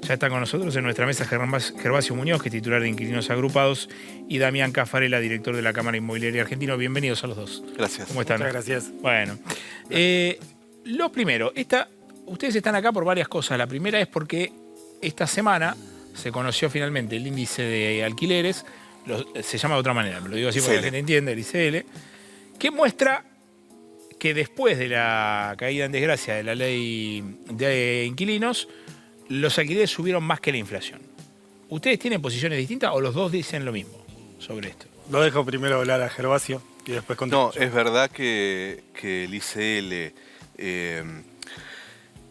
Ya está con nosotros en nuestra mesa Gervasio Muñoz, que es titular de Inquilinos Agrupados, y Damián Caffarella, director de la Cámara Inmobiliaria Argentina. Bienvenidos a los dos. Gracias. ¿Cómo están? Muchas gracias. Bueno, lo primero, ustedes están acá por varias cosas. La primera es porque esta semana se conoció finalmente el índice de alquileres, se llama de otra manera, me lo digo así porque la gente entiende, el ICL, que muestra que después de la caída en desgracia de la ley de inquilinos, los alquileres subieron más que la inflación. ¿Ustedes tienen posiciones distintas o los dos dicen lo mismo sobre esto? Lo dejo primero hablar a Gervasio y después contesto. No, es verdad que el ICL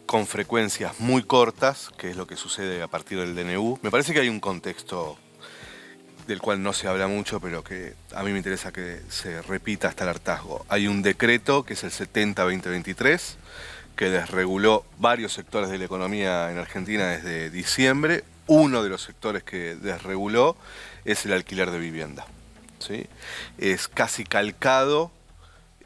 con frecuencias muy cortas, que es lo que sucede a partir del DNU, me parece que hay un contexto del cual no se habla mucho, pero que a mí me interesa que se repita hasta el hartazgo. Hay un decreto que es el 70-2023, que desreguló varios sectores de la economía en Argentina desde diciembre. Uno de los sectores que desreguló es el alquiler de vivienda, ¿sí? Es casi calcado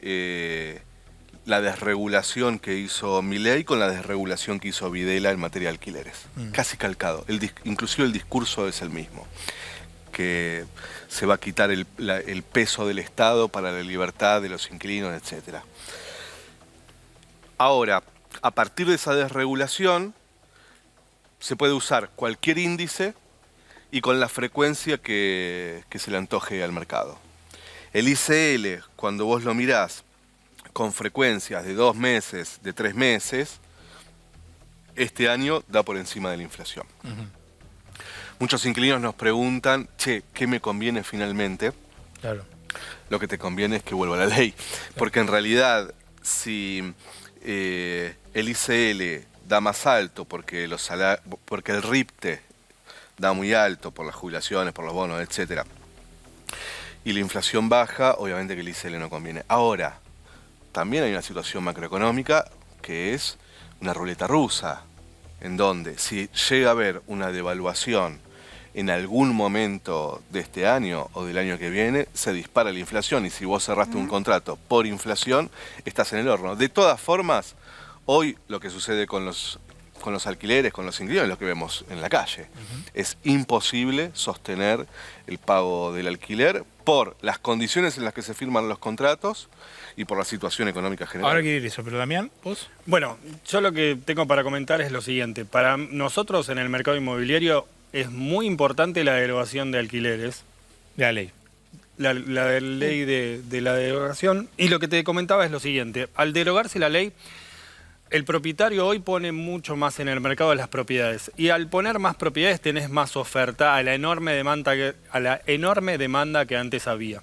la desregulación que hizo Milei con la desregulación que hizo Videla en materia de alquileres. Casi calcado. Inclusive el discurso es el mismo, que se va a quitar el peso del Estado para la libertad de los inquilinos, etc. Ahora, a partir de esa desregulación, se puede usar cualquier índice y con la frecuencia que se le antoje al mercado. El ICL, cuando vos lo mirás con frecuencias de 2 meses, de 3 meses, este año da por encima de la inflación. Muchos inquilinos nos preguntan, che, ¿qué me conviene finalmente? Claro. Lo que te conviene es que vuelva la ley. Porque en realidad, si el ICL da más alto porque el RIPTE da muy alto por las jubilaciones, por los bonos, etc., y la inflación baja, obviamente que el ICL no conviene. Ahora, también hay una situación macroeconómica que es una ruleta rusa, en donde si llega a haber una devaluación en algún momento de este año o del año que viene, se dispara la inflación y si vos cerraste un contrato por inflación, estás en el horno. De todas formas, hoy lo que sucede con los alquileres, con los inquilinos, es lo que vemos en la calle. Es imposible sostener el pago del alquiler por las condiciones en las que se firman los contratos y por la situación económica general. Ahora quiero ir eso, pero Damián, ¿vos? Bueno, yo lo que tengo para comentar es lo siguiente. Para nosotros en el mercado inmobiliario es muy importante la derogación de alquileres. De la ley. La ley de la derogación. Y lo que te comentaba es lo siguiente. Al derogarse la ley, el propietario hoy pone mucho más en el mercado de las propiedades. Y al poner más propiedades tenés más oferta a la enorme demanda que antes había.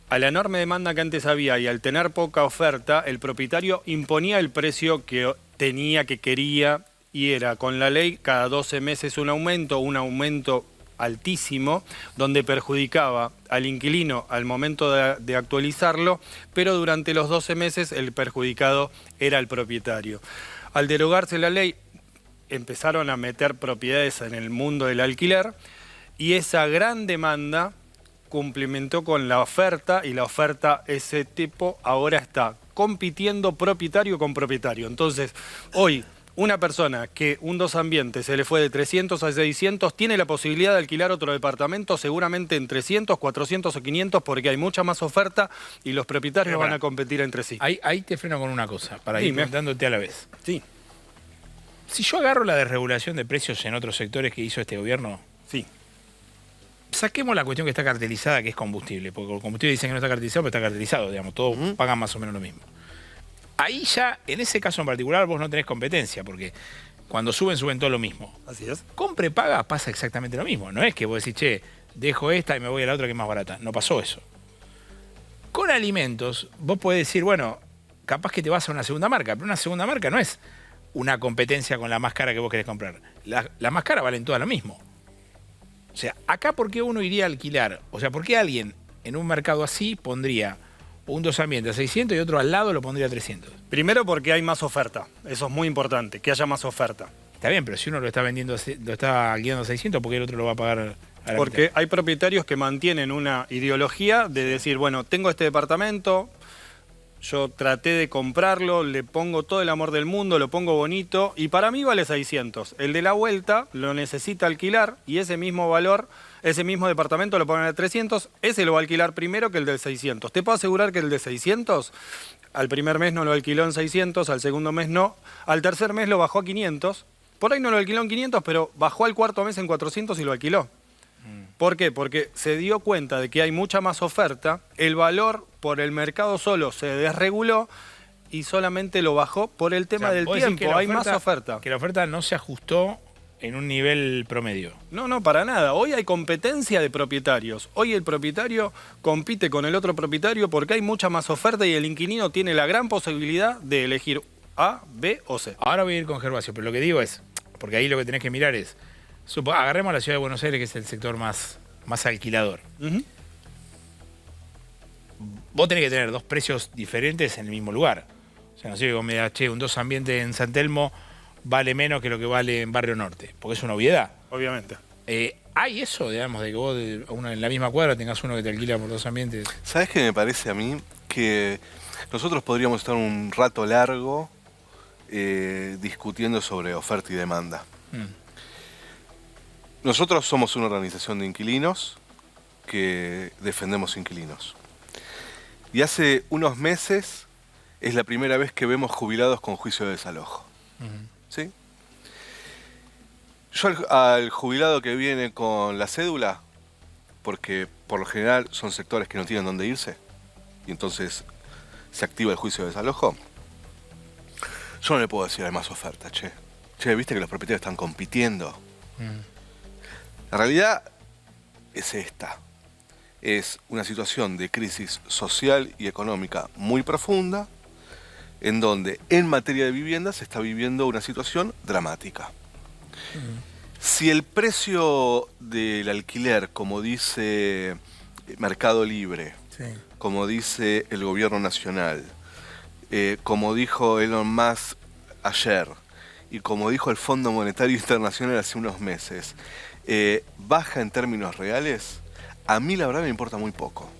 A la enorme demanda que antes había y al tener poca oferta, el propietario imponía el precio que tenía, que quería, y era con la ley cada 12 meses un aumento altísimo, donde perjudicaba al inquilino al momento de actualizarlo, pero durante los 12 meses el perjudicado era el propietario. Al derogarse la ley, empezaron a meter propiedades en el mundo del alquiler y esa gran demanda cumplimentó con la oferta y la oferta ese tipo ahora está compitiendo propietario con propietario. Entonces, hoy una persona que un dos ambientes se le fue de 300 a 600 tiene la posibilidad de alquilar otro departamento seguramente en 300, 400 o 500 porque hay mucha más oferta y los propietarios van a competir entre sí. Ahí te freno con una cosa, para ir preguntándote a la vez. Sí. Si yo agarro la desregulación de precios en otros sectores que hizo este gobierno, sí. Saquemos la cuestión que está cartelizada, que es combustible, porque el combustible dicen que no está cartelizado, pero está cartelizado, digamos, todos pagan más o menos lo mismo. Ahí ya, en ese caso en particular, vos no tenés competencia, porque cuando suben todo lo mismo. Así es. Con prepaga pasa exactamente lo mismo. No es que vos decís, che, dejo esta y me voy a la otra que es más barata. No pasó eso. Con alimentos, vos podés decir, bueno, capaz que te vas a una segunda marca, pero una segunda marca no es una competencia con la más cara que vos querés comprar. La más cara valen todas lo mismo. O sea, acá, ¿por qué uno iría a alquilar? O sea, ¿por qué alguien en un mercado así pondría un dos ambientes a 600 y otro al lado lo pondría a 300? Primero porque hay más oferta. Eso es muy importante, que haya más oferta. Está bien, pero si uno lo está vendiendo, lo está alquilando a 600, ¿por qué el otro lo va a pagar a la Porque mitad? hay propietarios que mantienen una ideología de decir, bueno, tengo este departamento, Yo traté de comprarlo, le pongo todo el amor del mundo, lo pongo bonito y para mí vale 600. El de la vuelta lo necesita alquilar y ese mismo valor, ese mismo departamento lo ponen a 300, ese lo va a alquilar primero que el del 600. Te puedo asegurar que el de 600, al primer mes no lo alquiló en 600, al segundo mes no, al tercer mes lo bajó a 500, por ahí no lo alquiló en 500, pero bajó al cuarto mes en 400 y lo alquiló. ¿Por qué? Porque se dio cuenta de que hay mucha más oferta, el valor por el mercado solo se desreguló y solamente lo bajó por el tema del vos decís que tiempo, la hay más oferta. Que la oferta no se ajustó en un nivel promedio. No, para nada. Hoy hay competencia de propietarios. Hoy el propietario compite con el otro propietario porque hay mucha más oferta y el inquilino tiene la gran posibilidad de elegir A, B o C. Ahora voy a ir con Gervasio, pero lo que digo es, porque ahí lo que tenés que mirar es, agarremos la ciudad de Buenos Aires, que es el sector más alquilador. Vos tenés que tener dos precios diferentes en el mismo lugar. O sea, no sé, vos me das, che, un dos ambientes en San Telmo vale menos que lo que vale en Barrio Norte, porque es una obviedad. Obviamente. ¿Hay eso, digamos, de que vos en la misma cuadra tengas uno que te alquila por dos ambientes? ¿Sabes qué me parece a mí? Que nosotros podríamos estar un rato largo discutiendo sobre oferta y demanda. Nosotros somos una organización de inquilinos que defendemos inquilinos. Y hace unos meses es la primera vez que vemos jubilados con juicio de desalojo. ¿Sí? Yo al jubilado que viene con la cédula, porque por lo general son sectores que no tienen dónde irse, y entonces se activa el juicio de desalojo, yo no le puedo decir hay más oferta, che. Che, viste que los propietarios están compitiendo. La realidad es esta. Es una situación de crisis social y económica muy profunda, en donde en materia de vivienda se está viviendo una situación dramática. Si el precio del alquiler, como dice Mercado Libre, como dice el gobierno nacional, como dijo Elon Musk ayer, y como dijo el Fondo Monetario Internacional hace unos meses, baja en términos reales, a mí la verdad me importa muy poco.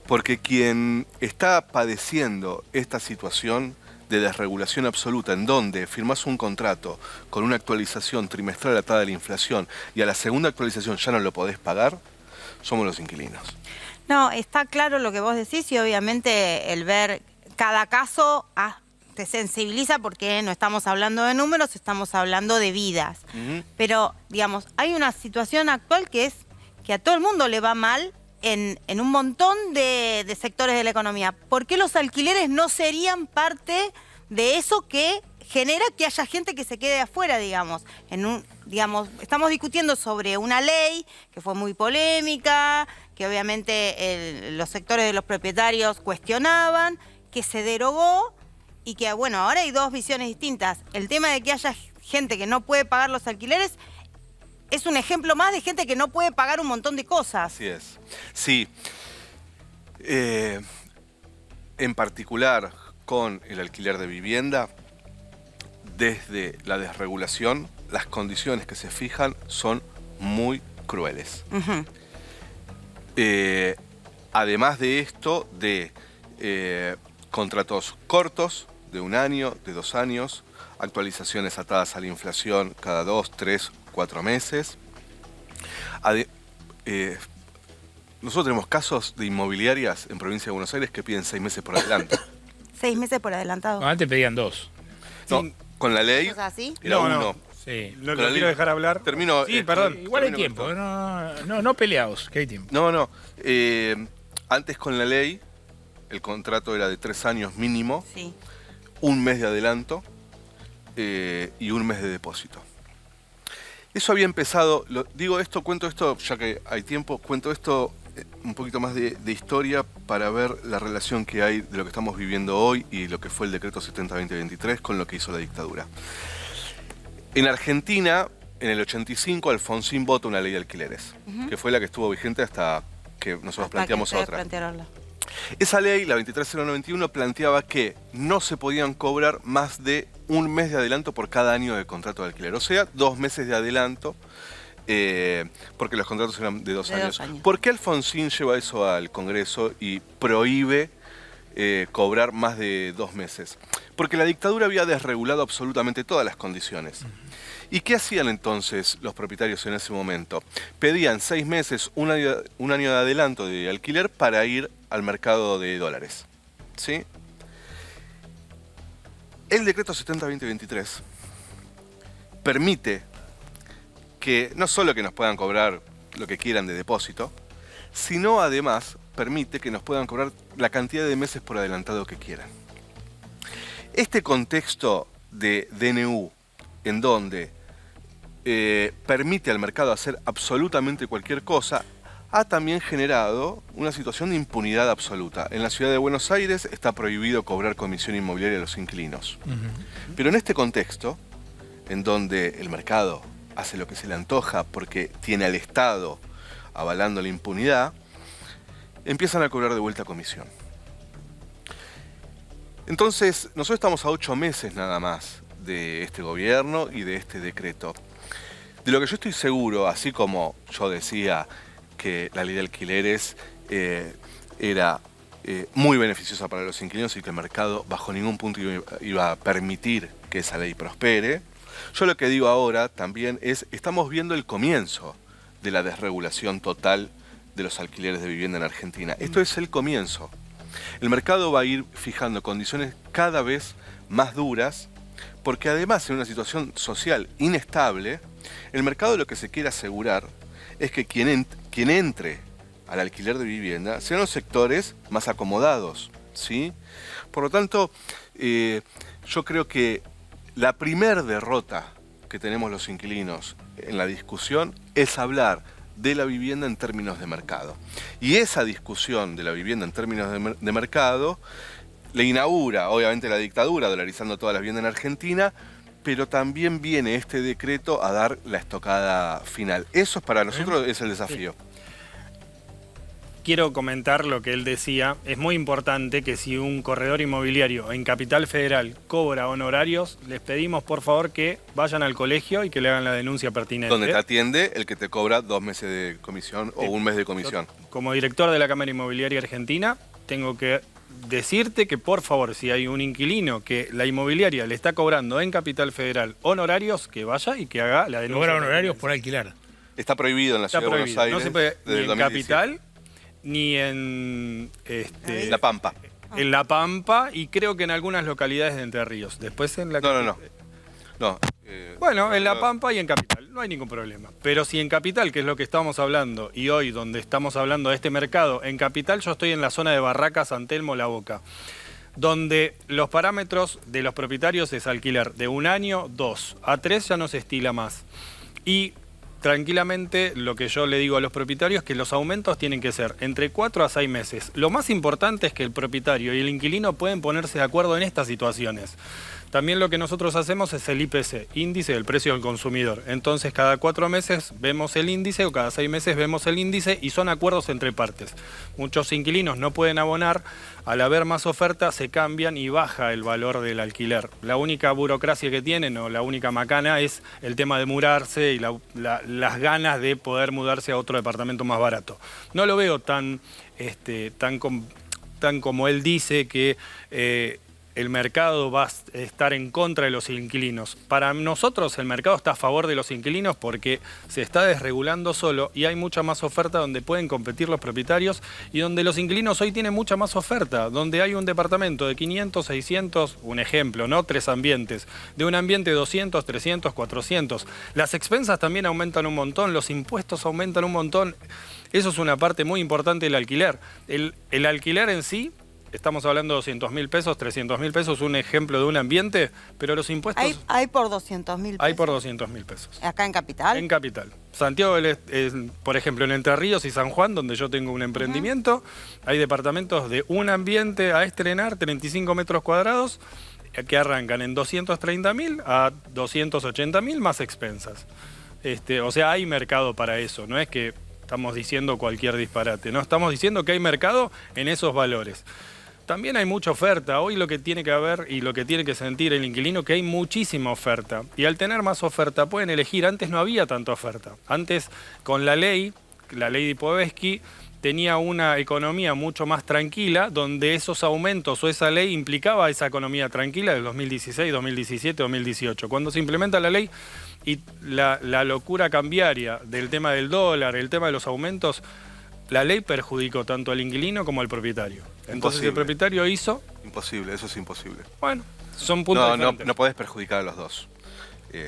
Porque quien está padeciendo esta situación de desregulación absoluta, en donde firmás un contrato con una actualización trimestral atada a la inflación y a la segunda actualización ya no lo podés pagar, somos los inquilinos. No, está claro lo que vos decís y obviamente el ver cada caso te sensibiliza porque no estamos hablando de números, estamos hablando de vidas. Pero, digamos, hay una situación actual que es que a todo el mundo le va mal en un montón de sectores de la economía. ¿Por qué los alquileres no serían parte de eso que genera que haya gente que se quede afuera, digamos? Digamos, estamos discutiendo sobre una ley que fue muy polémica, que obviamente los sectores de los propietarios cuestionaban, que se derogó y que, bueno, ahora hay dos visiones distintas. El tema de que haya gente que no puede pagar los alquileres es un ejemplo más de gente que no puede pagar un montón de cosas. Así es. Sí. En particular con el alquiler de vivienda, desde la desregulación, las condiciones que se fijan son muy crueles. Además de esto, de contratos cortos, de 1 año, de 2 años, actualizaciones atadas a la inflación cada 2, 3, 4 meses. Nosotros tenemos casos de inmobiliarias en provincia de Buenos Aires que piden 6 meses por adelante. 6 meses por adelantado. No, antes pedían 2. No, con la ley ¿Es así? era No, 1. no. Sí. No lo quiero dejar hablar. Termino. Sí, perdón. Igual hay termino tiempo, con no peleados, que hay tiempo. No. Antes con la ley, el contrato era de 3 años mínimo, Sí. 1 mes de adelanto y 1 mes de depósito. Eso había empezado, cuento esto, ya que hay tiempo, cuento esto un poquito más de historia para ver la relación que hay de lo que estamos viviendo hoy y lo que fue el decreto 70-2023 con lo que hizo la dictadura. En Argentina, en el 85, Alfonsín vota una ley de alquileres, que fue la que estuvo vigente hasta que nosotros planteamos otra. Esa ley, la 23.091, planteaba que no se podían cobrar más de 1 mes de adelanto por cada año de contrato de alquiler. O sea, 2 meses de adelanto, porque los contratos eran de 2 años. ¿Por qué Alfonsín lleva eso al Congreso y prohíbe cobrar más de 2 meses. Porque la dictadura había desregulado absolutamente todas las condiciones. ¿Y qué hacían entonces los propietarios en ese momento? Pedían 6 meses, un año de adelanto de alquiler para ir al mercado de dólares. ¿Sí? El decreto 70-2023 permite que no solo que nos puedan cobrar lo que quieran de depósito, sino además permite que nos puedan cobrar la cantidad de meses por adelantado que quieran. Este contexto de DNU, en donde permite al mercado hacer absolutamente cualquier cosa, ha también generado una situación de impunidad absoluta. En la ciudad de Buenos Aires está prohibido cobrar comisión inmobiliaria a los inquilinos. Pero en este contexto, en donde el mercado hace lo que se le antoja porque tiene al Estado avalando la impunidad, empiezan a cobrar de vuelta comisión. Entonces, nosotros estamos a 8 meses nada más de este gobierno y de este decreto. De lo que yo estoy seguro, así como yo decía que la ley de alquileres era muy beneficiosa para los inquilinos y que el mercado bajo ningún punto iba a permitir que esa ley prospere, yo lo que digo ahora también es, estamos viendo el comienzo de la desregulación total de los alquileres de vivienda en Argentina. Esto es el comienzo. El mercado va a ir fijando condiciones cada vez más duras, porque además en una situación social inestable, el mercado lo que se quiere asegurar es que quien entre al alquiler de vivienda sean los sectores más acomodados, ¿sí? Por lo tanto, yo creo que la primer derrota que tenemos los inquilinos en la discusión es hablar de la vivienda en términos de mercado. Y esa discusión de la vivienda en términos de mercado le inaugura, obviamente, la dictadura, dolarizando toda la vivienda en Argentina, pero también viene este decreto a dar la estocada final. Eso para nosotros es el desafío. Quiero comentar lo que él decía. Es muy importante que si un corredor inmobiliario en Capital Federal cobra honorarios, les pedimos por favor que vayan al colegio y que le hagan la denuncia pertinente. Donde te atiende el que te cobra 2 meses de comisión o 1 mes de comisión. Como director de la Cámara Inmobiliaria Argentina, tengo que decirte que por favor, si hay un inquilino que la inmobiliaria le está cobrando en Capital Federal honorarios, que vaya y que haga la denuncia. Cobra honorarios por alquilar. Está prohibido en la ciudad de Buenos Aires. No se puede desde ni en 2017. Capital ni en La Pampa. en La Pampa y creo que en algunas localidades de Entre Ríos. Después en la No. Bueno, en La Pampa y en Capital, no hay ningún problema. Pero si en Capital, que es lo que estamos hablando, y hoy donde estamos hablando de este mercado, en Capital yo estoy en la zona de Barracas, San Telmo, La Boca, donde los parámetros de los propietarios es alquiler de 1 año, 2, a 3 ya no se estila más. Y tranquilamente lo que yo le digo a los propietarios es que los aumentos tienen que ser entre 4 a 6 meses. Lo más importante es que el propietario y el inquilino pueden ponerse de acuerdo en estas situaciones. También lo que nosotros hacemos es el IPC, índice del precio del consumidor. Entonces cada 4 meses vemos el índice o cada 6 meses vemos el índice y son acuerdos entre partes. Muchos inquilinos no pueden abonar, al haber más oferta se cambian y baja el valor del alquiler. La única burocracia que tienen o la única macana es el tema de mudarse y las ganas de poder mudarse a otro departamento más barato. No lo veo tan como él dice que el mercado va a estar en contra de los inquilinos. Para nosotros el mercado está a favor de los inquilinos porque se está desregulando solo y hay mucha más oferta donde pueden competir los propietarios y donde los inquilinos hoy tienen mucha más oferta, donde hay un departamento de 500, 600, un ejemplo, ¿no? 3 ambientes, de un ambiente 200, 300, 400. Las expensas también aumentan un montón, los impuestos aumentan un montón. Eso es una parte muy importante del alquiler. El alquiler en sí, estamos hablando de 200.000 pesos, 300.000 pesos, un ejemplo de un ambiente, pero los impuestos... Hay por 200.000 pesos. Hay por 200.000 pesos. ¿Acá en Capital? En Capital. Santiago, por ejemplo, en Entre Ríos y San Juan, donde yo tengo un emprendimiento, hay departamentos de un ambiente a estrenar, 35 metros cuadrados, que arrancan en 230.000 a 280.000 más expensas. O sea, hay mercado para eso, no es que estamos diciendo cualquier disparate, no, estamos diciendo que hay mercado en esos valores. También hay mucha oferta. Hoy lo que tiene que haber y lo que tiene que sentir el inquilino que hay muchísima oferta. Y al tener más oferta pueden elegir. Antes no había tanta oferta. Antes con la ley de Lipovetsky, tenía una economía mucho más tranquila, donde esos aumentos o esa ley implicaba esa economía tranquila del 2016, 2017, 2018. Cuando se implementa la ley y la locura cambiaria del tema del dólar, el tema de los aumentos, la ley perjudicó tanto al inquilino como al propietario. Entonces Imposible. el propietario hizo... Imposible, eso es imposible. Bueno, son puntos diferentes. No podés perjudicar a los dos.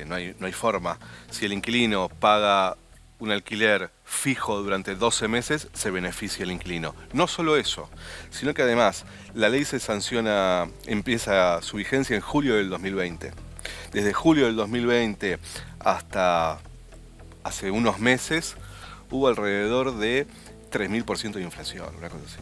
No hay forma. Si el inquilino paga un alquiler fijo durante 12 meses, se beneficia el inquilino. No solo eso, sino que además la ley se sanciona, empieza su vigencia en julio del 2020. Desde julio del 2020 hasta hace unos meses hubo alrededor de 3.000% de inflación, una cosa así.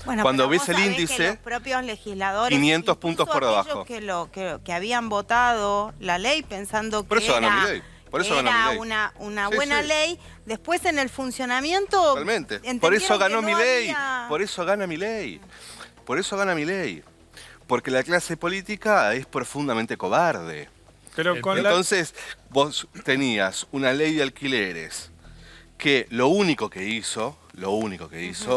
Bueno, Cuando pero ves vos el sabés que índice, los propios legisladores, 500 puntos por incluso debajo. aquellos que habían votado la ley pensando Por que eso ganó era, Milei. Por eso que ganó era Milei. una Sí, buena sí. ley, después en el funcionamiento Totalmente. Por eso entendieron que ganó no Milei. había- Por eso gana Milei. Por eso gana Milei. Porque la clase política es profundamente cobarde. Pero con Entonces, vos tenías una ley de alquileres que lo único que hizo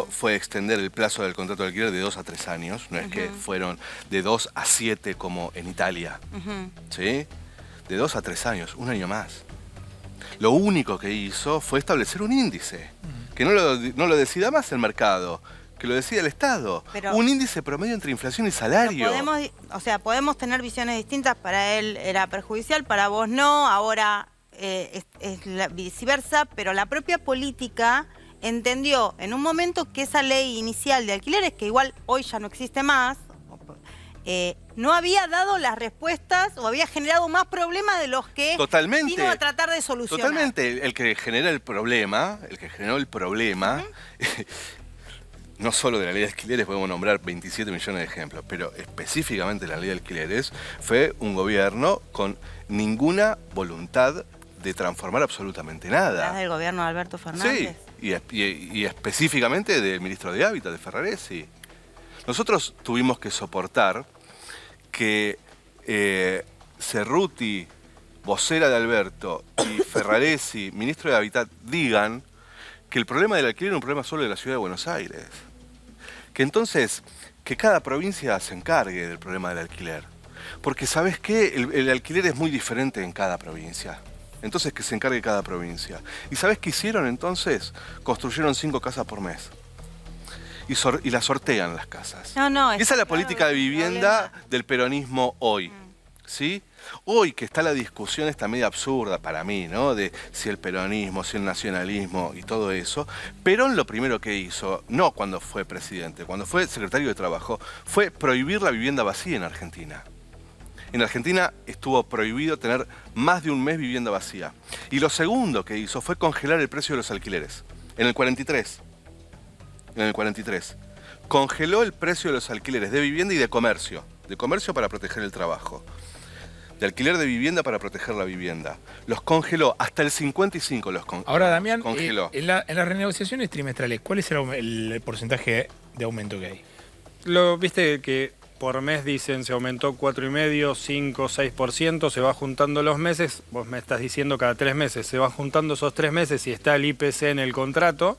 fue extender el plazo del contrato de alquiler de 2 a 3 años. No es que fueron de 2 a 7 como en Italia. ¿Sí? De 2 a 3 años, un año más. Lo único que hizo fue establecer un índice. Que no lo decida más el mercado, que lo decida el Estado. Pero- un índice promedio entre inflación y Pero salario. podemos tener visiones distintas. Para él era perjudicial, para vos no. Ahora es viceversa. Pero la propia política entendió en un momento que esa ley inicial de alquileres, que igual hoy ya no existe más, no había dado las respuestas o había generado más problemas de los que Totalmente. vino a tratar de solucionar. Totalmente. El que genera el problema, no solo de la ley de alquileres, podemos nombrar 27 millones de ejemplos, pero específicamente la ley de alquileres fue un gobierno con ninguna voluntad de transformar absolutamente Hablas nada. del gobierno de Alberto Fernández. Sí, y específicamente del ministro de Hábitat, de Ferraresi. Nosotros tuvimos que soportar que Cerruti, vocera de Alberto, y Ferraresi, ministro de Hábitat, digan que el problema del alquiler es un problema solo de la ciudad de Buenos Aires. Que entonces, que cada provincia se encargue del problema del alquiler. Porque ¿sabes qué? El alquiler es muy diferente en cada provincia. Entonces que se encargue cada provincia. ¿Y sabes qué hicieron entonces? Construyeron 5 casas por mes. Y las sortean las casas. No, Y esa es la política de vivienda del peronismo hoy. ¿Sí? Hoy que está la discusión esta media absurda para mí, ¿no? De si el peronismo, si el nacionalismo y todo eso. Perón lo primero que hizo, no cuando fue presidente, cuando fue secretario de Trabajo, fue prohibir la vivienda vacía en Argentina. En Argentina estuvo prohibido tener más de un mes vivienda vacía. Y lo segundo que hizo fue congelar el precio de los alquileres. En el 43. Congeló el precio de los alquileres de vivienda y de comercio. De comercio para proteger el trabajo. De alquiler de vivienda para proteger la vivienda. Los congeló, hasta el 55 los Ahora, Damián, congeló. en las renegociaciones trimestrales, ¿cuál es el porcentaje de aumento que hay? Viste que por mes dicen se aumentó 4,5%, 5%, 6%, se va juntando los meses, vos me estás diciendo cada 3 meses, se van juntando esos 3 meses y está el IPC en el contrato,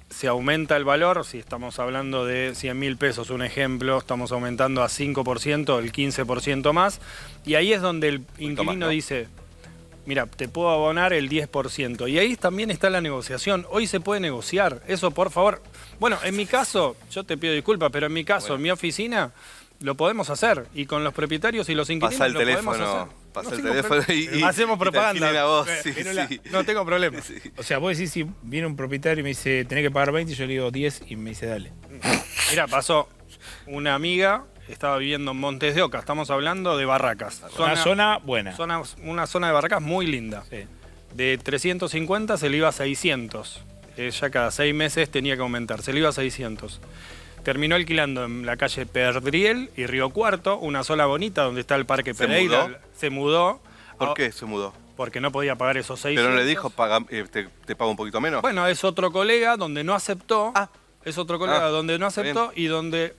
se aumenta el valor, si estamos hablando de 100.000 pesos, un ejemplo, estamos aumentando a 5%, el 15% más, y ahí es donde el inquilino más, ¿no? dice, mira, te puedo abonar el 10%, y ahí también está la negociación, hoy se puede negociar, eso por favor. Bueno, en mi caso, yo te pido disculpas, pero en mi caso, en mi oficina, lo podemos hacer, y con los propietarios y los inquilinos Pasa el lo podemos teléfono, hacer. pasa No el tengo teléfono problema. y hacemos y te propaganda. alquilen a vos, sí, Pero sí. no tengo problema. Sí. O sea, vos decís, si viene un propietario y me dice, tenés que pagar 20, yo le digo 10 y me dice, dale. Mira, pasó una amiga, estaba viviendo en Montes de Oca, estamos hablando de Barracas. Una zona buena. Una zona de Barracas muy linda. Sí. De 350 se le iba a 600. Ella cada 6 meses tenía que aumentar, se le iba a 600. Terminó alquilando en la calle Perdriel y Río Cuarto, una zona bonita donde está el Parque ¿Se Pereira. mudó? Se mudó. ¿Por qué se mudó? Porque no podía pagar esos 600. Pero no le dijo, te pago un poquito menos. Bueno, es otro colega donde no aceptó. Ah. Es otro colega Ah, donde no está aceptó y donde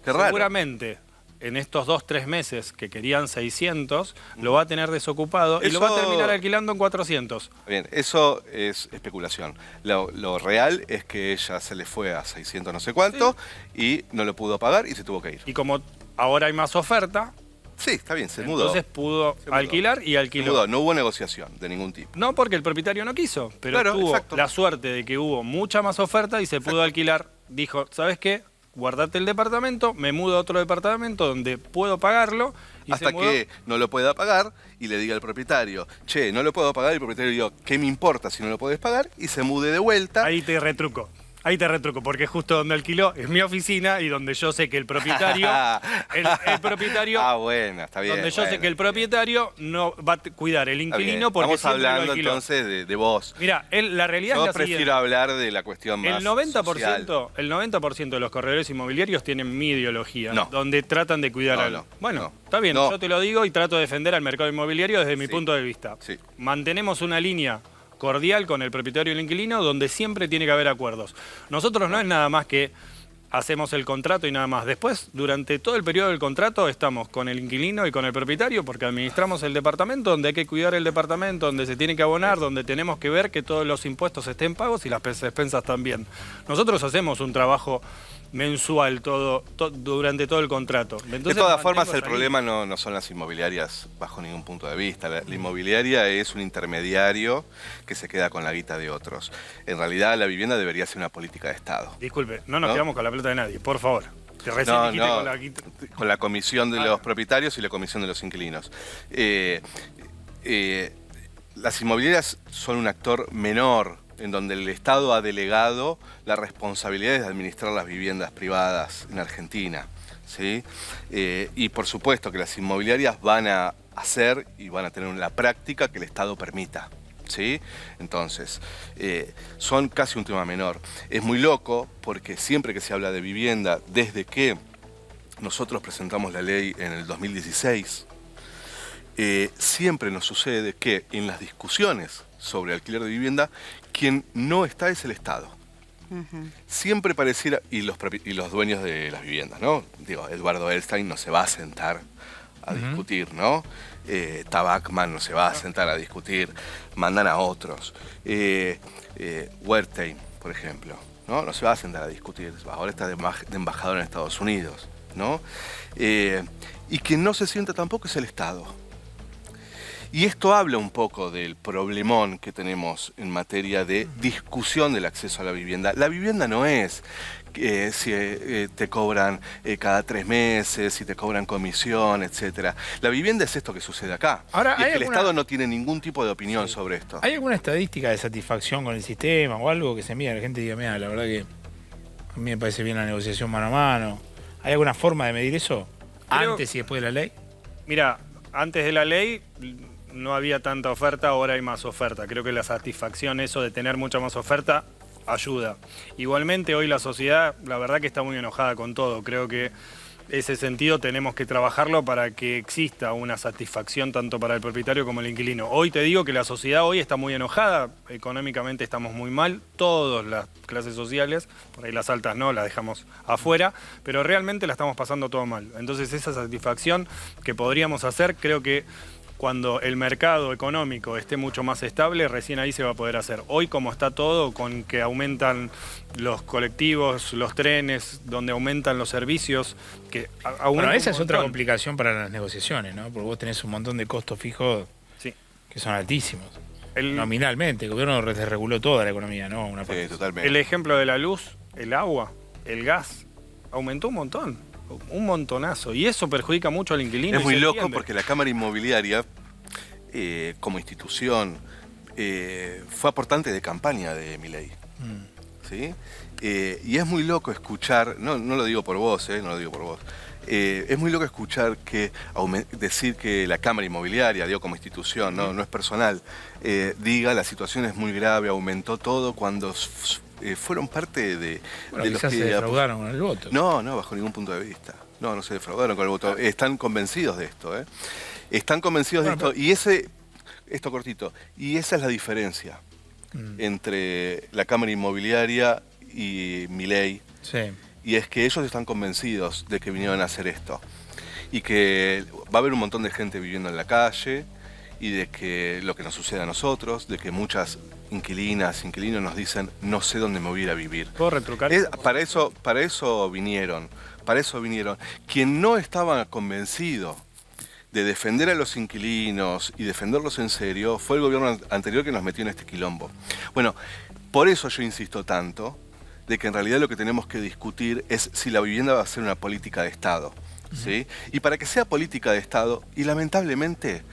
Qué raro. seguramente en estos 2-3 meses que querían 600, lo va a tener desocupado y lo va a Eso- terminar alquilando en 400. Bien, eso es especulación. Lo real es que ella se le fue a 600 no sé cuánto y no lo pudo pagar y se tuvo que ir. Y como ahora hay más oferta, Sí, está bien, se mudó. entonces pudo Se mudó. alquilar y Se alquiló. mudó, no hubo negociación de ningún tipo. No porque el propietario no quiso, pero Claro, tuvo exacto. la suerte de que hubo mucha más oferta y se pudo alquilar. Dijo, ¿sabes qué? Guardate el departamento, me mudo a otro departamento donde puedo pagarlo. Y Hasta se mudó. que no lo pueda pagar y le diga al propietario, che, no lo puedo pagar, y el propietario diga, ¿qué me importa si no lo podés pagar? Y se mude de vuelta. Ahí te retruco. Ahí te retruco, porque justo donde alquiló es mi oficina y donde yo sé que el propietario, el propietario, Ah, bueno, está bien. donde yo sé bueno. que el propietario no va a cuidar el Está bien. inquilino porque Estamos siempre lo hablando alquiló. entonces de vos. Mira, la realidad Yo es la prefiero siguiente. hablar de la cuestión más El 90%, social. el 90% de los corredores inmobiliarios tienen mi ideología, No. donde tratan de cuidar No, al... no, Bueno, no. está bien, No. yo te lo digo y trato de defender al mercado inmobiliario desde mi Sí. punto de vista. Sí. Mantenemos una línea cordial con el propietario y el inquilino donde siempre tiene que haber acuerdos. Nosotros no es nada más que hacemos el contrato y nada más. Después, durante todo el periodo del contrato, estamos con el inquilino y con el propietario porque administramos el departamento, donde hay que cuidar el departamento, donde se tiene que abonar, donde tenemos que ver que todos los impuestos estén pagos y las expensas también. Nosotros hacemos un trabajo mensual durante todo el contrato. Entonces, De todas formas, el mantenemos ahí. problema no son las inmobiliarias bajo ningún punto de vista. La inmobiliaria es un intermediario que se queda con la guita de otros. En realidad, la vivienda debería ser una política de Estado. Disculpe, no nos ¿No? quedamos con la plata de nadie, por favor. Te recién No, dijiste no, con la guita- con la comisión de Ah. los propietarios y la comisión de los inquilinos. Las inmobiliarias son un actor menor en donde el Estado ha delegado la responsabilidad de administrar las viviendas privadas en Argentina, ¿sí? Y por supuesto que las inmobiliarias van a hacer y van a tener la práctica que el Estado permita, ¿sí? Entonces, son casi un tema menor. Es muy loco porque siempre que se habla de vivienda, desde que nosotros presentamos la ley en el 2016, siempre nos sucede que en las discusiones sobre alquiler de vivienda, quien no está es el Estado. Siempre pareciera, y los dueños de las viviendas, ¿no? Digo, Eduardo Elstein no se va a sentar a discutir, ¿no? Tabacman no se va a sentar a discutir, mandan a otros. Wertheim, por ejemplo, ¿no? No se va a sentar a discutir, ahora está de embajador en Estados Unidos, ¿no? Y quien no se sienta tampoco es el Estado. Y esto habla un poco del problemón que tenemos en materia de discusión del acceso a la vivienda. La vivienda no es si te cobran cada 3 meses, si te cobran comisión, etcétera. La vivienda es esto que sucede acá. Ahora, y es ¿hay que el alguna- Estado no tiene ningún tipo de opinión sobre esto. ¿Hay alguna estadística de satisfacción con el sistema o algo que se mida? La gente diga, mira, la verdad que a mí me parece bien la negociación mano a mano. ¿Hay alguna forma de medir eso? Creo- Antes y después de la ley. Mira, antes de la ley no había tanta oferta, ahora hay más oferta. Creo que la satisfacción, eso de tener mucha más oferta, ayuda. Igualmente hoy la sociedad, la verdad que está muy enojada con todo. Creo que ese sentido tenemos que trabajarlo para que exista una satisfacción tanto para el propietario como el inquilino. Hoy te digo que la sociedad hoy está muy enojada, económicamente estamos muy mal, todas las clases sociales, por ahí las altas no, las dejamos afuera, pero realmente la estamos pasando todo mal. Entonces esa satisfacción que podríamos hacer, creo que cuando el mercado económico esté mucho más estable, recién ahí se va a poder hacer. Hoy como está todo, con que aumentan los colectivos, los trenes, donde aumentan los servicios, que aumentan Bueno, esa un es otra montón. complicación para las negociaciones, ¿no? Porque vos tenés un montón de costos fijos Sí. que son altísimos. El, Nominalmente, el gobierno desreguló toda la economía, ¿no? Una Sí, parte. totalmente. el ejemplo de la luz, el agua, el gas, aumentó un montón, un montonazo. Y eso perjudica mucho al inquilino. Es y muy se loco entiende. porque la Cámara Inmobiliaria, como institución, fue aportante de campaña de Milei. ¿Sí? Y es muy loco escuchar, no lo digo por vos, no lo digo por vos, es muy loco escuchar que decir que la Cámara Inmobiliaria, digo como institución, no es personal, diga la situación es muy grave, aumentó todo cuando fueron parte de Bueno, los quizás que se defraudaron con el voto. no, bajo ningún punto de vista. No se defraudaron con el voto. Están convencidos de esto, ¿eh? Están convencidos Bueno, de esto. Y esto cortito, y esa es la diferencia entre la Cámara Inmobiliaria y Milei. Sí. Y es que ellos están convencidos de que vinieron a hacer esto. y que va a haber un montón de gente viviendo en la calle y de que lo que nos sucede a nosotros, de que muchas inquilinos nos dicen no sé dónde me voy a ir a vivir. ¿Puedo retrucar? Para eso vinieron. Quien no estaba convencido de defender a los inquilinos y defenderlos en serio fue el gobierno anterior que nos metió en este quilombo. Bueno, por eso yo insisto tanto de que en realidad lo que tenemos que discutir es si la vivienda va a ser una política de Estado, ¿sí? Y para que sea política de Estado, y lamentablemente,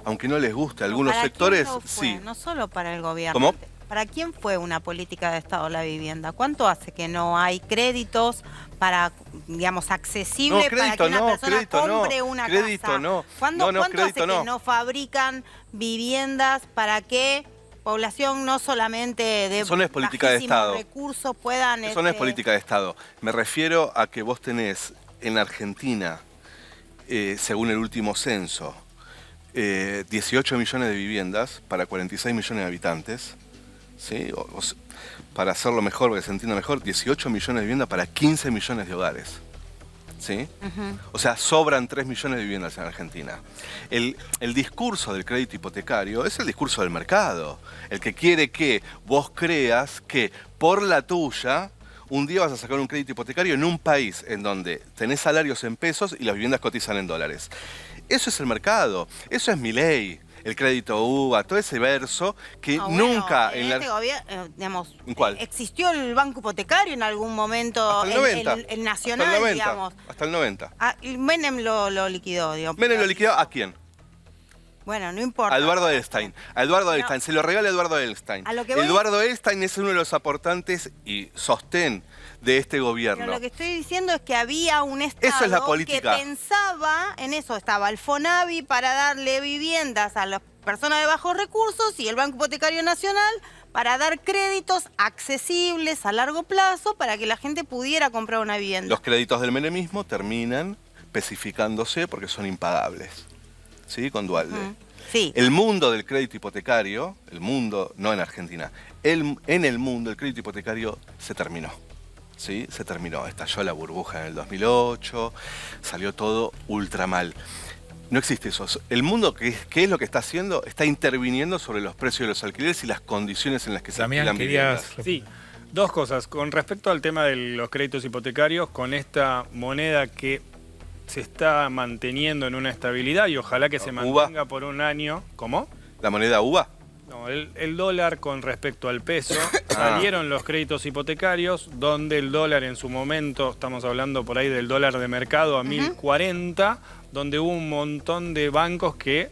aunque no les guste a algunos ¿Para sectores, quién no fue? sí. No solo para el gobierno. ¿Cómo? ¿Para quién fue una política de Estado la vivienda? ¿Cuánto hace que no hay créditos para, digamos, accesible para que una persona compre una casa? ¿Cuánto hace que no fabrican viviendas para que población no solamente de Eso no es política de bajísimos Estado. recursos puedan... Eso no es política de Estado. Me refiero a que vos tenés en Argentina, según el último censo, 18 millones de viviendas para 46 millones de habitantes. ¿Sí? Para hacerlo mejor, para que se entienda mejor, 18 millones de viviendas para 15 millones de hogares. ¿Sí? O sea, sobran 3 millones de viviendas en Argentina. El discurso del crédito hipotecario es el discurso del mercado. El que quiere que vos creas que por la tuya un día vas a sacar un crédito hipotecario en un país en donde tenés salarios en pesos y las viviendas cotizan en dólares. Eso es el mercado, eso es Milei. El crédito UVA, todo ese verso que nunca... en este gobierno, digamos, ¿En cuál? ¿existió el banco hipotecario en algún momento? Hasta el 90. El nacional, hasta el 90, digamos. Hasta el 90. Y Menem lo liquidó, digamos. ¿Menem lo liquidó a quién? Bueno, no importa. A Eduardo Elstein. Se lo regala Eduardo Elstein. A lo que voy... Eduardo Elstein es uno de los aportantes y sostén de este gobierno. Pero lo que estoy diciendo es que había un Estado Eso es la política. que pensaba, en eso estaba el FONAVI para darle viviendas a las personas de bajos recursos y el Banco Hipotecario Nacional para dar créditos accesibles a largo plazo para que la gente pudiera comprar una vivienda. Los créditos del menemismo terminan especificándose porque son impagables. ¿Sí? Con Duhalde. Sí. El mundo del crédito hipotecario, el mundo, no en Argentina, en el mundo el crédito hipotecario se terminó. ¿Sí? Se terminó. Estalló la burbuja en el 2008, salió todo ultra mal. No existe eso. El mundo, ¿qué es lo que está haciendo? Está interviniendo sobre los precios de los alquileres y las condiciones en las que se alquilan viviendas. Sí, dos cosas. Con respecto al tema de los créditos hipotecarios, con esta moneda que se está manteniendo en una estabilidad y ojalá que se mantenga por un año. ¿Cómo? ¿La moneda UVA? No, el dólar con respecto al peso. Salieron los créditos hipotecarios, donde el dólar en su momento, estamos hablando por ahí del dólar de mercado a 1040, donde hubo un montón de bancos que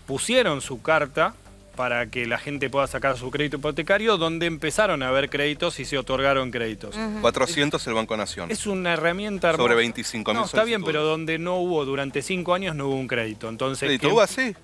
pusieron su carta para que la gente pueda sacar su crédito hipotecario, donde empezaron a haber créditos y se otorgaron créditos. 400 el Banco Nación. Es una herramienta hermosa. Sobre 25.000 No, está bien, pero donde no hubo, durante 5 años no hubo un crédito. Entonces, ¿Crédito UVA sí?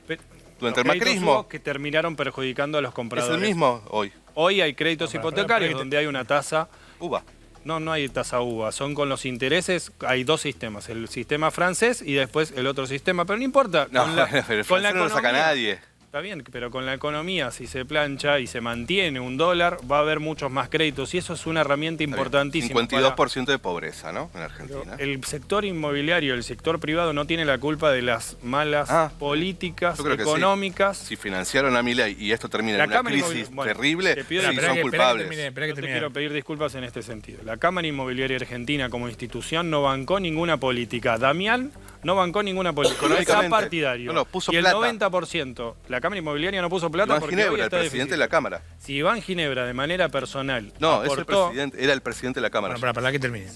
Durante el macrismo. Que terminaron perjudicando a los compradores. Es el mismo hoy. Hoy hay créditos hipotecarios donde hay una tasa... UVA. No hay tasa UVA, son con los intereses, hay dos sistemas, el sistema francés y después el otro sistema, pero no importa. No, pero el francés no lo saca nadie. Está bien, pero con la economía, si se plancha y se mantiene un dólar, va a haber muchos más créditos y eso es una herramienta importantísima. 52% de pobreza, ¿no? En Argentina. El sector inmobiliario, el sector privado no tiene la culpa de las malas políticas económicas. Sí. Si financiaron a Milei y esto termina en una crisis terrible, sí, son culpables. Yo te quiero pedir disculpas en este sentido. La Cámara Inmobiliaria Argentina como institución no bancó ninguna política. Damián no bancó ninguna política. No es apartidario. No, puso y el plata. 90%. La Cámara Inmobiliaria no puso plata Iván porque Ginebra, hoy está el presidente difícil. de la Cámara. Si Iván Ginebra de manera personal No, aportó, era el presidente de la Cámara. Bueno, para que termine.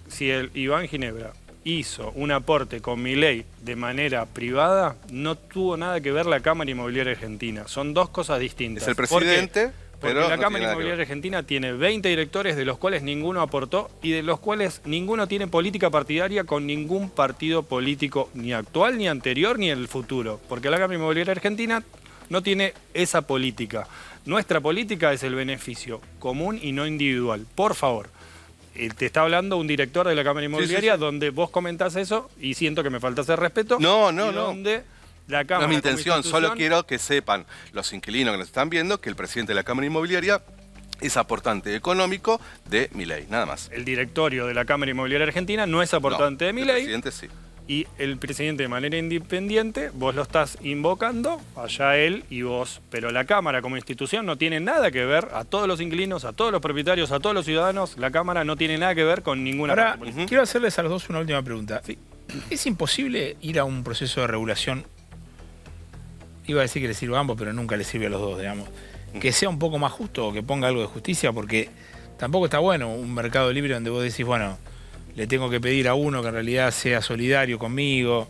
si el Iván Ginebra hizo un aporte con Milei de manera privada, no tuvo nada que ver la Cámara Inmobiliaria Argentina. Son dos cosas distintas. Es el presidente... Porque pero la no Cámara Inmobiliaria Argentina tiene 20 directores, de los cuales ninguno aportó y de los cuales ninguno tiene política partidaria con ningún partido político, ni actual, ni anterior, ni el futuro. Porque la Cámara Inmobiliaria Argentina no tiene esa política. Nuestra política es el beneficio común y no individual. Por favor. Te está hablando un director de la Cámara Inmobiliaria donde vos comentás eso y siento que me falta ese respeto. No. Donde la Cámara, no es mi intención, solo quiero que sepan los inquilinos que nos están viendo que el presidente de la Cámara Inmobiliaria es aportante económico de Milei, nada más. El directorio de la Cámara Inmobiliaria Argentina no es aportante de Milei. El presidente sí. y el presidente de manera independiente, vos lo estás invocando, allá él y vos. Pero la Cámara como institución no tiene nada que ver, a todos los inquilinos, a todos los propietarios, a todos los ciudadanos, la Cámara no tiene nada que ver con ninguna Ahora, parte política. quiero hacerles a los dos una última pregunta. ¿Es imposible ir a un proceso de regulación? Iba a decir que le sirva a ambos, pero nunca le sirve a los dos, digamos. Que sea un poco más justo o que ponga algo de justicia, porque tampoco está bueno un mercado libre donde vos decís, bueno, le tengo que pedir a uno que en realidad sea solidario conmigo.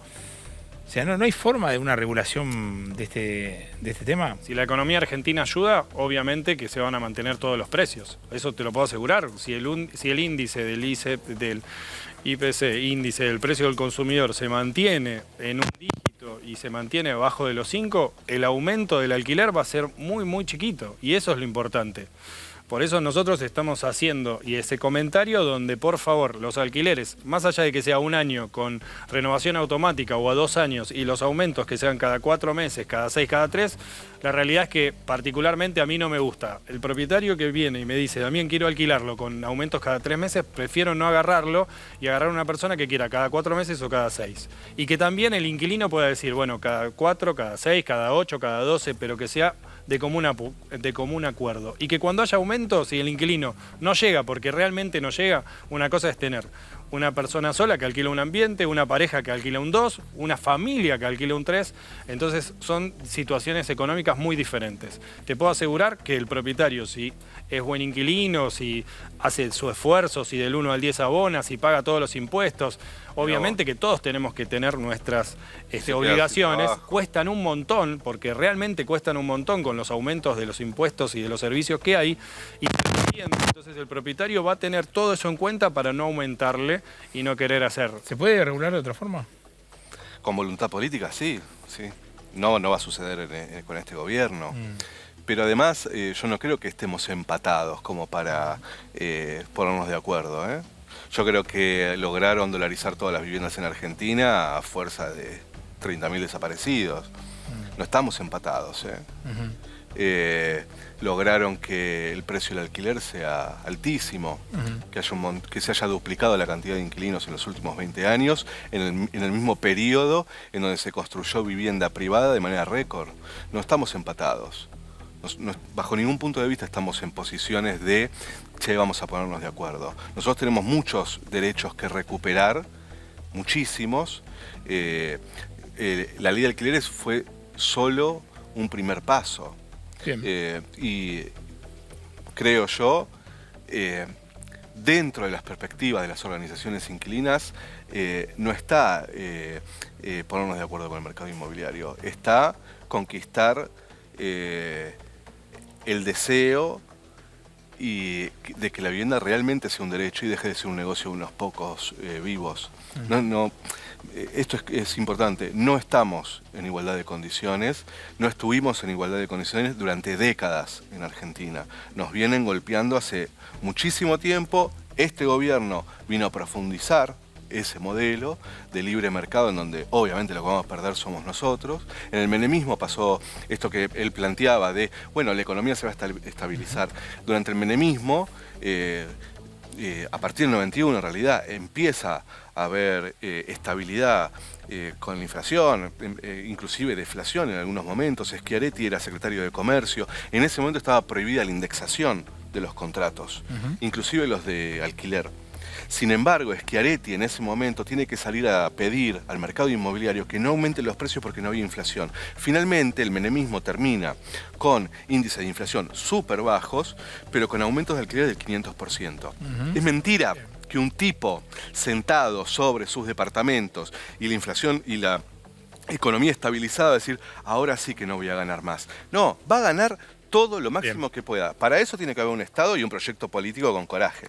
O sea, no hay forma de una regulación de este tema. Si la economía argentina ayuda, obviamente que se van a mantener todos los precios. Eso te lo puedo asegurar. Si el índice del IPC, índice del precio del consumidor, se mantiene en un dígito y se mantiene abajo de los 5, el aumento del alquiler va a ser muy, muy chiquito. Y eso es lo importante. Por eso nosotros estamos haciendo y ese comentario donde, por favor, los alquileres, más allá de que sea un año con renovación automática o a 2 años y los aumentos que sean cada 4 meses, cada 6, cada 3, la realidad es que particularmente a mí no me gusta. El propietario que viene y me dice, Damián, quiero alquilarlo con aumentos cada 3 meses, prefiero no agarrarlo y agarrar una persona que quiera cada 4 meses o cada 6. Y que también el inquilino pueda decir, bueno, cada 4, cada 6, cada 8, cada 12, pero que sea de común acuerdo. Y que cuando haya aumentos y el inquilino no llega, porque realmente no llega, una cosa es tener una persona sola que alquila un ambiente, una pareja que alquila un 2, una familia que alquila un 3, entonces son situaciones económicas muy diferentes. Te puedo asegurar que el propietario, si es buen inquilino, si hace su esfuerzo, si del 1 al 10 abona, si paga todos los impuestos, obviamente que todos tenemos que tener nuestras obligaciones, cuestan un montón, porque realmente cuestan un montón con los aumentos de los impuestos y de los servicios que hay, y entonces el propietario va a tener todo eso en cuenta para no aumentarle y no querer hacer. ¿Se puede regular de otra forma? Con voluntad política, sí. No va a suceder con este gobierno. Pero además, yo no creo que estemos empatados como para ponernos de acuerdo, ¿eh? Yo creo que lograron dolarizar todas las viviendas en Argentina a fuerza de 30.000 desaparecidos. No estamos empatados, ¿eh? Lograron que el precio del alquiler sea altísimo, que se haya duplicado la cantidad de inquilinos en los últimos 20 años, en el mismo periodo en donde se construyó vivienda privada de manera récord. No estamos empatados. Bajo ningún punto de vista estamos en posiciones de, che, vamos a ponernos de acuerdo. Nosotros tenemos muchos derechos que recuperar, muchísimos. La ley de alquileres fue solo un primer paso. Y creo yo, dentro de las perspectivas de las organizaciones inquilinas, no está ponernos de acuerdo con el mercado inmobiliario, está conquistar el deseo de que la vivienda realmente sea un derecho y deje de ser un negocio de unos pocos vivos. Esto es importante, no estamos en igualdad de condiciones, no estuvimos en igualdad de condiciones durante décadas en Argentina. Nos vienen golpeando hace muchísimo tiempo. Este gobierno vino a profundizar ese modelo de libre mercado en donde obviamente lo que vamos a perder somos nosotros. En el menemismo pasó esto que él planteaba de, bueno, la economía se va a estabilizar. Durante el menemismo, a partir del 91 en realidad empieza a haber estabilidad con la inflación, inclusive deflación en algunos momentos. Schiaretti era secretario de Comercio. En ese momento estaba prohibida la indexación de los contratos, inclusive los de alquiler. Sin embargo, Schiaretti en ese momento tiene que salir a pedir al mercado inmobiliario que no aumente los precios porque no había inflación. Finalmente, el menemismo termina con índices de inflación súper bajos, pero con aumentos de alquiler del 500%. Es mentira que un tipo sentado sobre sus departamentos y la inflación y la economía estabilizada va a decir, ahora sí que no voy a ganar más. No, va a ganar todo lo máximo que pueda. Para eso tiene que haber un Estado y un proyecto político con coraje.